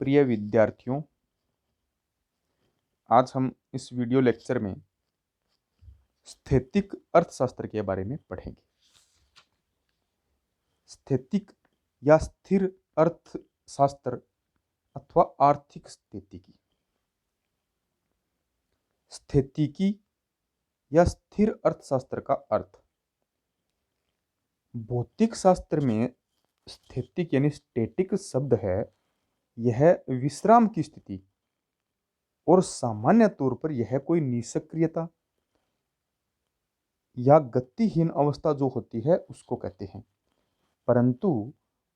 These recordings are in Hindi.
प्रिय विद्यार्थियों, आज हम इस वीडियो लेक्चर में स्थैतिक अर्थशास्त्र के बारे में पढ़ेंगे। स्थैतिक या स्थिर अर्थशास्त्र अथवा आर्थिक स्थितिकी। स्थैतिकी या स्थिर अर्थशास्त्र का अर्थ भौतिक शास्त्र में स्थैतिक यानी स्टैटिक शब्द है। यह विश्राम की स्थिति और सामान्य तौर पर यह कोई निष्क्रियता या गतिहीन अवस्था जो होती है उसको कहते हैं। परंतु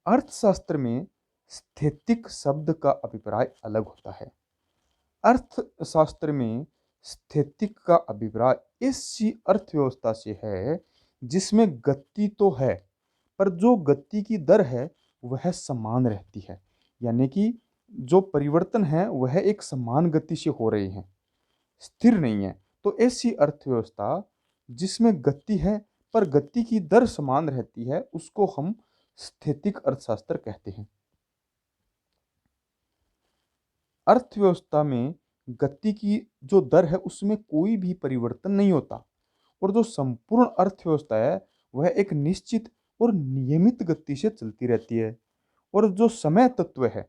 अर्थशास्त्र में स्थैतिक शब्द का अभिप्राय अलग होता है। अर्थशास्त्र में स्थैतिक का अभिप्राय ऐसी अर्थव्यवस्था से है जिसमें गति तो है पर जो गति की दर है वह समान रहती है, यानी कि जो परिवर्तन है वह एक समान गति से हो रहे हैं, स्थिर नहीं है। तो ऐसी अर्थव्यवस्था जिसमें गति है पर गति की दर समान रहती है उसको हम स्थैतिक अर्थशास्त्र कहते हैं। अर्थव्यवस्था में गति की जो दर है उसमें कोई भी परिवर्तन नहीं होता और जो संपूर्ण अर्थव्यवस्था है वह एक निश्चित और नियमित गति से चलती रहती है। और जो समय तत्व है,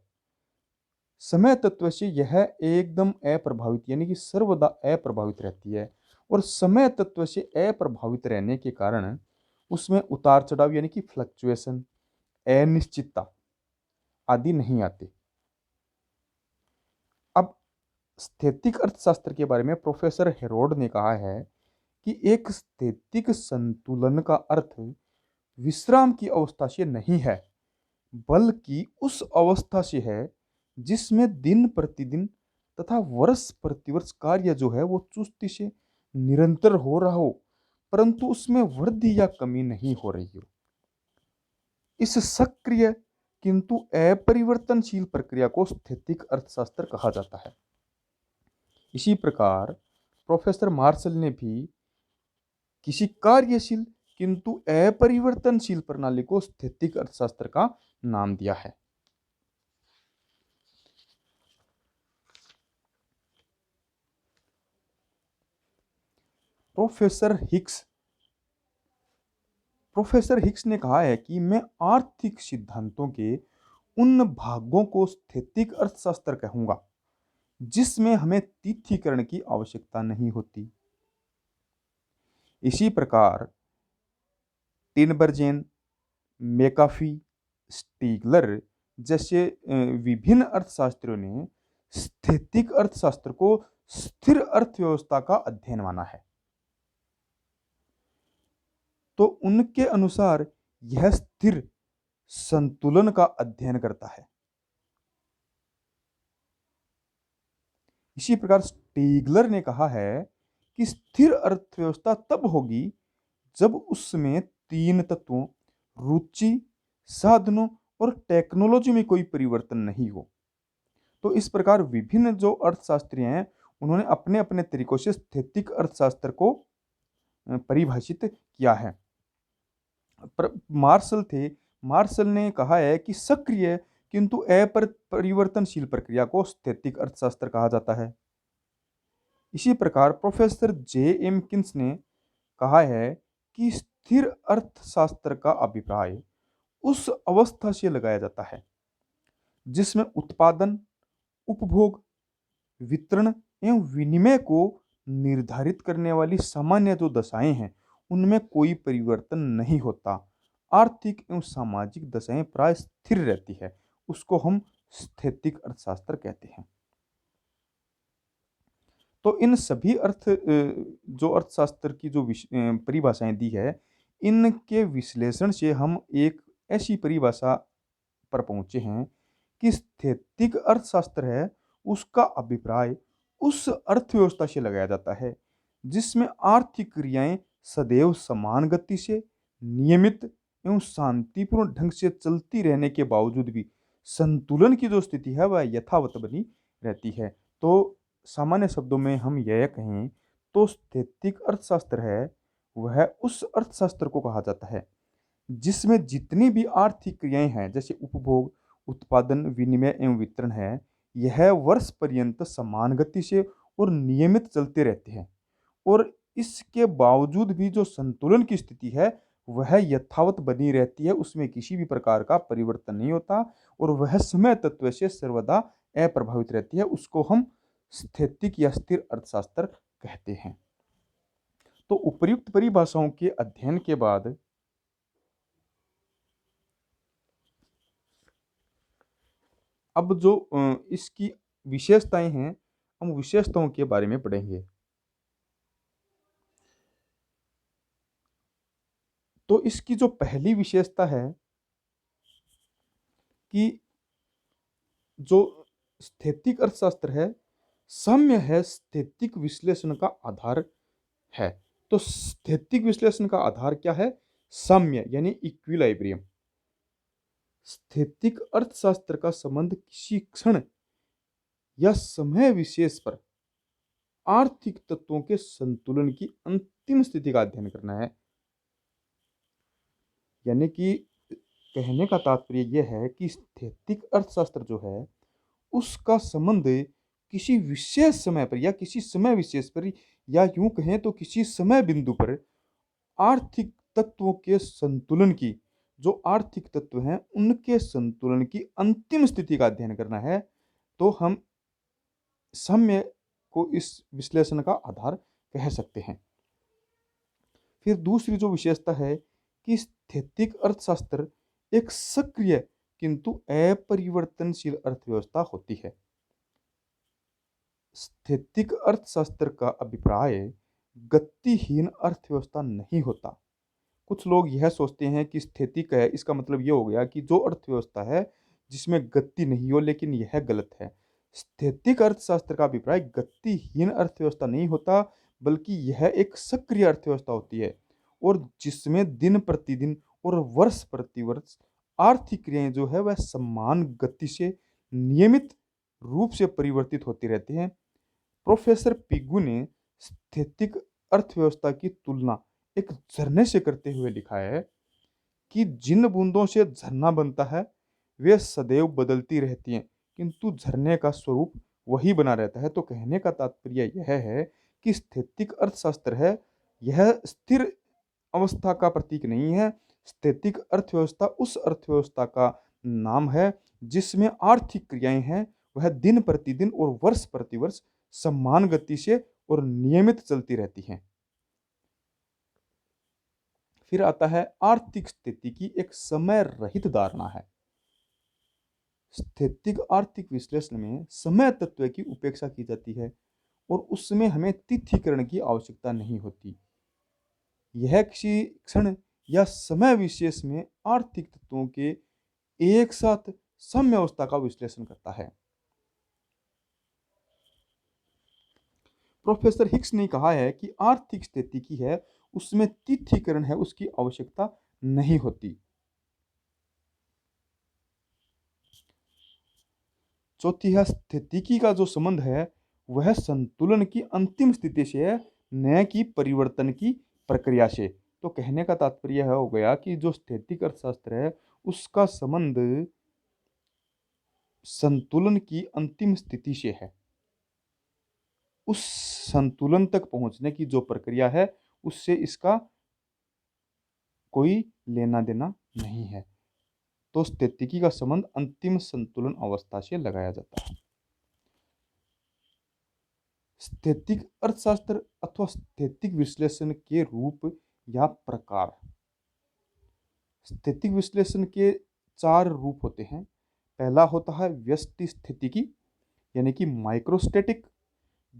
समय तत्व से यह एकदम अप्रभावित यानी कि सर्वदा अप्रभावित रहती है। और समय तत्व से अप्रभावित रहने के कारण उसमें उतार चढ़ाव यानी कि फ्लक्चुएशन, अनिश्चितता आदि नहीं आते। अब स्थैतिक अर्थशास्त्र के बारे में प्रोफेसर हेरोड ने कहा है कि एक स्थैतिक संतुलन का अर्थ विश्राम की अवस्था से नहीं है बल्कि उस अवस्था से है जिसमें दिन प्रतिदिन तथा वर्ष प्रतिवर्ष कार्य जो है वो चुस्ती से निरंतर हो रहा हो परंतु उसमें वृद्धि या कमी नहीं हो रही हो। इस सक्रिय किंतु अपरिवर्तनशील प्रक्रिया को स्थैतिक अर्थशास्त्र कहा जाता है। इसी प्रकार प्रोफेसर मार्शल ने भी किसी कार्यशील किंतु अपरिवर्तनशील प्रणाली को स्थैतिक अर्थशास्त्र का नाम दिया है। प्रोफेसर हिक्स ने कहा है कि मैं आर्थिक सिद्धांतों के उन भागों को स्थैतिक अर्थशास्त्र कहूंगा जिसमें हमें तिथिकरण की आवश्यकता नहीं होती। इसी प्रकार टिनबर्जेन, मैकाफी, स्टीगलर जैसे विभिन्न अर्थशास्त्रियों ने स्थैतिक अर्थशास्त्र को स्थिर अर्थव्यवस्था का अध्ययन माना है। तो उनके अनुसार यह स्थिर संतुलन का अध्ययन करता है। इसी प्रकार स्टीगलर ने कहा है कि स्थिर अर्थव्यवस्था तब होगी जब उसमें तीन तत्वों रुचि, साधनों और टेक्नोलॉजी में कोई परिवर्तन नहीं हो। तो इस प्रकार विभिन्न जो अर्थशास्त्री हैं उन्होंने अपने अपने तरीकों से स्थैतिक अर्थशास्त्र को परिभाषित किया है। मार्शल ने कहा है कि सक्रिय किंतु अपरिवर्तनशील प्रक्रिया को स्थैतिक अर्थशास्त्र कहा जाता है। इसी प्रकार प्रोफेसर जे.एम. किन्स ने कहा है कि स्थिर अर्थशास्त्र का अभिप्राय उस अवस्था से लगाया जाता है जिसमें उत्पादन, उपभोग, वितरण एवं विनिमय को निर्धारित करने वाली सामान्य जो दशाएं हैं उनमें कोई परिवर्तन नहीं होता। आर्थिक एवं सामाजिक दशाएं प्राय स्थिर रहती है, उसको हम स्थैतिक अर्थशास्त्र कहते हैं। तो इन सभी जो अर्थशास्त्र की जो परिभाषाएं दी है इनके विश्लेषण से हम एक ऐसी परिभाषा पर पहुंचे हैं कि स्थैतिक अर्थशास्त्र है उसका अभिप्राय उस अर्थव्यवस्था से लगाया जाता है जिसमें आर्थिक क्रियाएं सदैव समान गति से नियमित एवं शांतिपूर्ण ढंग से चलती रहने के बावजूद भी संतुलन की जो स्थिति है वह यथावत बनी रहती है। तो सामान्य शब्दों में हम यह कहें तो स्थैतिक अर्थशास्त्र है वह उस अर्थशास्त्र को कहा जाता है जिसमें जितनी भी आर्थिक क्रियाएं हैं जैसे उपभोग, उत्पादन, विनिमय एवं वितरण है, यह वर्ष पर्यंत समान गति से और नियमित चलते रहते हैं। और इसके बावजूद भी जो संतुलन की स्थिति है वह यथावत बनी रहती है, उसमें किसी भी प्रकार का परिवर्तन नहीं होता और वह समय तत्व से सर्वदा अप्रभावित रहती है। उसको हम स्थैतिक या स्थिर अर्थशास्त्र कहते हैं। तो उपर्युक्त परिभाषाओं के अध्ययन के बाद अब जो इसकी विशेषताएं हैं, हम विशेषताओं के बारे में पढ़ेंगे। तो इसकी जो पहली विशेषता है कि जो स्थैतिक अर्थशास्त्र है, साम्य है, स्थैतिक विश्लेषण का आधार है। तो स्थैतिक विश्लेषण का आधार क्या है? साम्य यानी इक्विलाइब्रियम। स्थैतिक अर्थशास्त्र का संबंध किसी क्षण या समय विशेष पर आर्थिक तत्वों के संतुलन की अंतिम स्थिति का अध्ययन करना है। यानी कि कहने का तात्पर्य यह है कि स्थैतिक अर्थशास्त्र जो है उसका संबंध किसी विशेष समय पर या किसी समय विशेष पर, या यूं कहें तो किसी समय बिंदु पर आर्थिक तत्वों के संतुलन की, जो आर्थिक तत्व हैं उनके संतुलन की अंतिम स्थिति का अध्ययन करना है। तो हम साम्य को इस विश्लेषण का आधार कह सकते हैं। फिर दूसरी जो विशेषता है कि स्थैतिक अर्थशास्त्र एक सक्रिय किंतु अपरिवर्तनशील अर्थव्यवस्था होती है। स्थैतिक अर्थशास्त्र का अभिप्राय गतिहीन अर्थव्यवस्था नहीं होता। कुछ लोग यह सोचते हैं कि स्थैतिक है, इसका मतलब यह हो गया कि जो अर्थव्यवस्था है जिसमें गति नहीं हो, लेकिन यह गलत है। स्थैतिक अर्थशास्त्र का अभिप्राय गतिहीन अर्थव्यवस्था नहीं होता, बल्कि यह एक सक्रिय अर्थव्यवस्था होती है और जिसमें दिन प्रतिदिन और वर्ष प्रतिवर्ष आर्थिक क्रियाएं जो है वह समान गति से नियमित रूप से परिवर्तित होती रहती हैं। प्रोफेसर पिगू ने स्थैतिक अर्थव्यवस्था की तुलना एक झरने से करते हुए लिखा है कि जिन बूंदों से झरना बनता है वे सदैव बदलती रहती हैं, किंतु झरने का स्वरूप वही बना रहता है। तो कहने का तात्पर्य यह है कि स्थैतिक अर्थशास्त्र है, यह स्थिर अवस्था का प्रतीक नहीं है। स्थैतिक अर्थव्यवस्था उस अर्थव्यवस्था का नाम है जिसमें आर्थिक क्रियाएं हैं वह दिन प्रतिदिन और वर्ष प्रतिवर्ष समान गति से और नियमित चलती रहती हैं। फिर आता है आर्थिक स्थिति की एक समय रहित धारणा है। स्थैतिक आर्थिक विश्लेषण में समय तत्व की उपेक्षा की जाती है और उसमें हमें तिथिकरण की आवश्यकता नहीं होती। यह किसी क्षण या समय विशेष में आर्थिक तत्वों के एक साथ साम्य अवस्था का विश्लेषण करता है। प्रोफेसर हिक्स ने कहा है कि आर्थिक स्थिति की है उसमें तिथिकरण है उसकी आवश्यकता नहीं होती। चौथी है स्थितिकी का जो संबंध है वह संतुलन की अंतिम स्थिति से है, न कि परिवर्तन की प्रक्रिया से। तो कहने का तात्पर्य यह हो गया कि जो स्थैतिक अर्थशास्त्र है उसका संबंध संतुलन की अंतिम स्थिति से है। उस संतुलन तक पहुंचने की जो प्रक्रिया है उससे इसका कोई लेना देना नहीं है। तो स्थितिकी का संबंध अंतिम संतुलन अवस्था से लगाया जाता है। स्थैतिक अर्थशास्त्र अथवा स्थैतिक विश्लेषण के रूप या प्रकार। स्थैतिक विश्लेषण के चार रूप होते हैं। पहला होता है व्यष्टि स्थितिकी यानी कि माइक्रोस्टैटिक।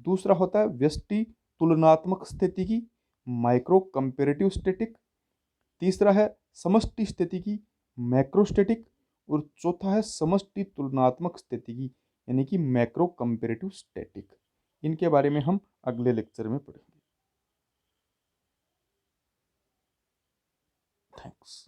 दूसरा होता है व्यष्टि तुलनात्मक स्थितिकी, माइक्रो कंपेरेटिव स्टैटिक। तीसरा है समष्टि स्थितिकी, मैक्रोस्टैटिक। और चौथा है समष्टि तुलनात्मक स्थितिकी यानी कि मैक्रो कंपेरेटिव स्टैटिक। इनके बारे में हम अगले लेक्चर में पढ़ेंगे। थैंक्स।